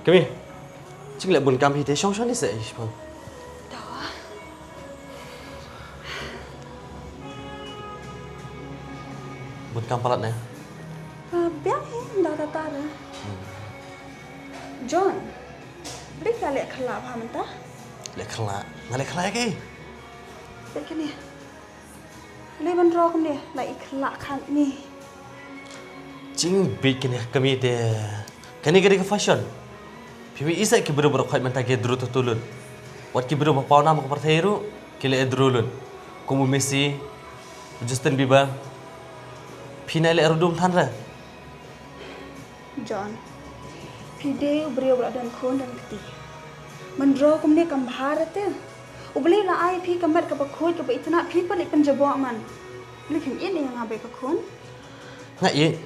Kami, chính lại buồn cam thì thế xong đi dậy không? Đó. Buồn cam palat này. Biar dah tata dah. John, beri kali kelak apa mentah? Lek khala cái. Beri kini. Leban rokem dia, lai kelak kan ni. Chính bị cái này kami thế, cái này cái fashion. Pimi isa ki buru khai menta ke dru tutulun. Wat ki buru pau nama ko partheiru kile edrulun. Como Messi, Justin Bieber. Pina le erudum thanra. John, pide beri berat dan kon dan keti. Menro kem dia kambhar tu. Ubeli la ai pi kambat ke bakoi ke itna pi palik penjabok man. Lekin ini yang abai ke kon. Ngai ye,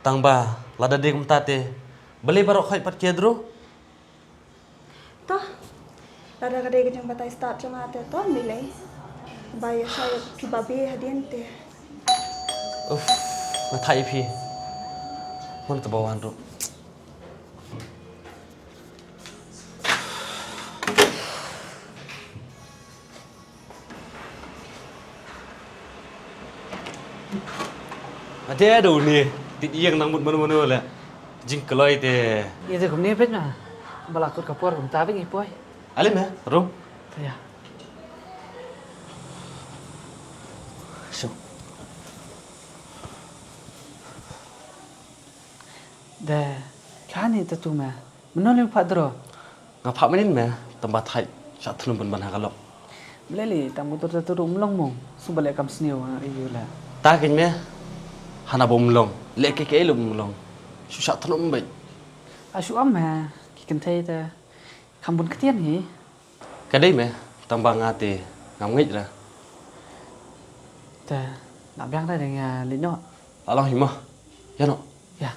tang ba lada de kum tate. Beli barok khai pat kedru. Toh, lada kadai ke jang batai start jang ate toh nilai. Bayar saya pi babi hadian te. Ngai pi. Mun tebawan ru. Ada dah ni, tiada yang nangmut mana-mana lah. Jing keloi te. Ini tu kumni pun mah, balakut kapur kum tapi ni boy. Alim ya, rum. Ya. Sure. Dah, kan itu tu mah, menolak padro. Ngapa menin mah tempat hai sat thlum pun ban hakalok. Belali, tamu tu rum long mong, subalek kam sniu iyo lah. Ta kin mah hana bom long, lek ke lum long. Susah thlum bai. Asu am mah, kikan thay ta, kambun ketian ni. Kadai mah tambah ngate ngam ngit lah. Dah, nak biang dah dengan lino. Alang himah. Ya no. Ya.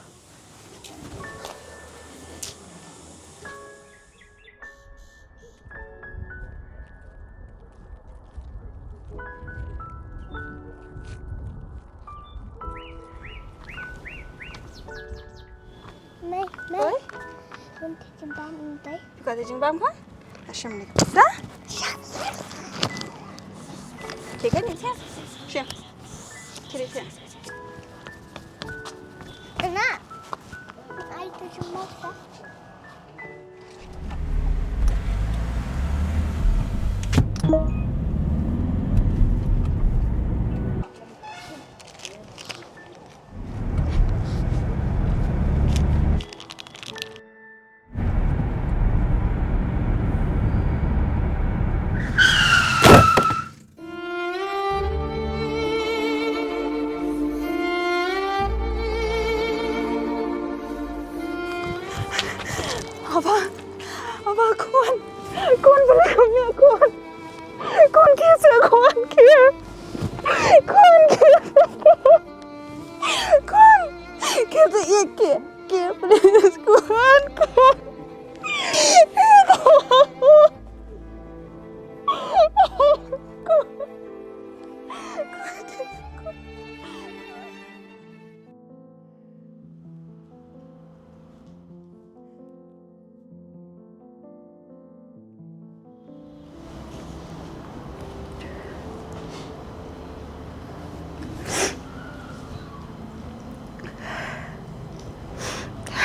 Oi. Nanti jembam nanti. Buka tu jembam kan? Asyam ni. Dah? Tiga ni siap. Siap. Kiri siap. Enak. Air tu jembam tak? Apa kon boleh kami kon kisah kon kia kita kia please kon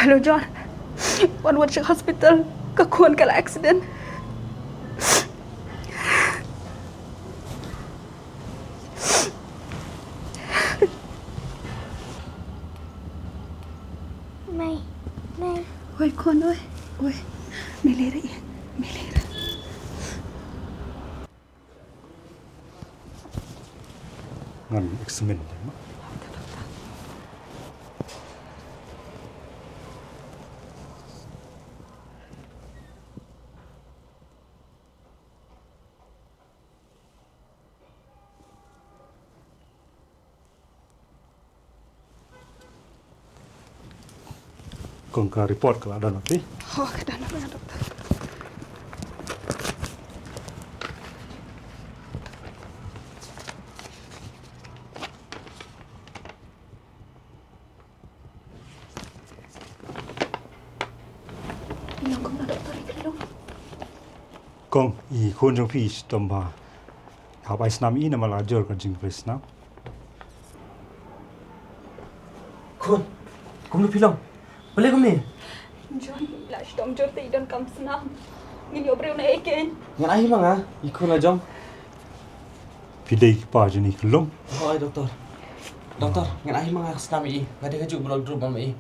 Hello John, one watch hospital, kekuan kala accident. Mai. Oi kon oi, melera. Ngan eksamen. Kong ka report keadaan nanti. Oh, keadaan apa dokter? Yang kau nak doktor itu. Kong i khun jong pi stomba. Hab ai snam i na malajor ka jing presna. Kun, kum lu pilong. Boleh kum ni? John, lash dom jorte idan kam senam. Ngini obreu na eken. Ngan ahi manga, ikun la jong. Pidei ki pa jeni kelum. Hoi doktor. Doktor, ngan ahi manga senami i. Ngade kaju blog drum mama i.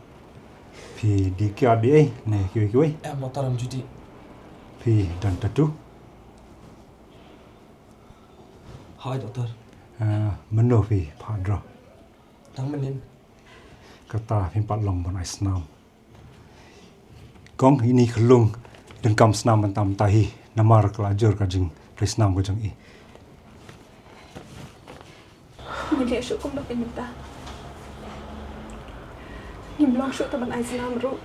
Pi di ki adi ai ne ki ki Motor am judi. Pi dan tatu. Hoi doktor. Meno pi padra. Tang menin. Kata pi pat long bon ai snam. Kong ini kelung dan kam snam mentam tahi namar kelajur ka jing presnam ko jang i. Ngini esok kum dak minta. Nimlang syuk taban ai senam ru.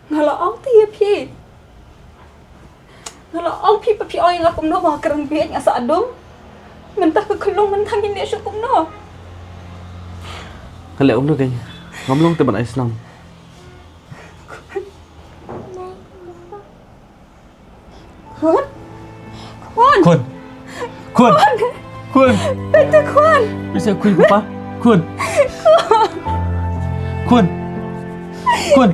Ngala ong ti pi. Ngala ong pi pa pi oi la kum no ma kerang biet ngasa adum. Mentah ke kelung mentang ini esok kum no. Kali om tu kayaknya. Ngomong teman Islam. Kun? Kun? Kun. Kun. Kun. Betul kun. Bisa kui apa? Kun. Kun. Kun.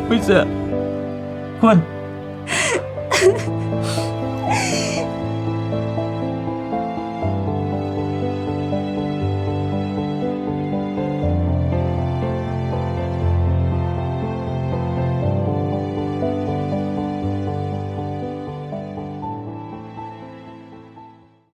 Bisa. Kun.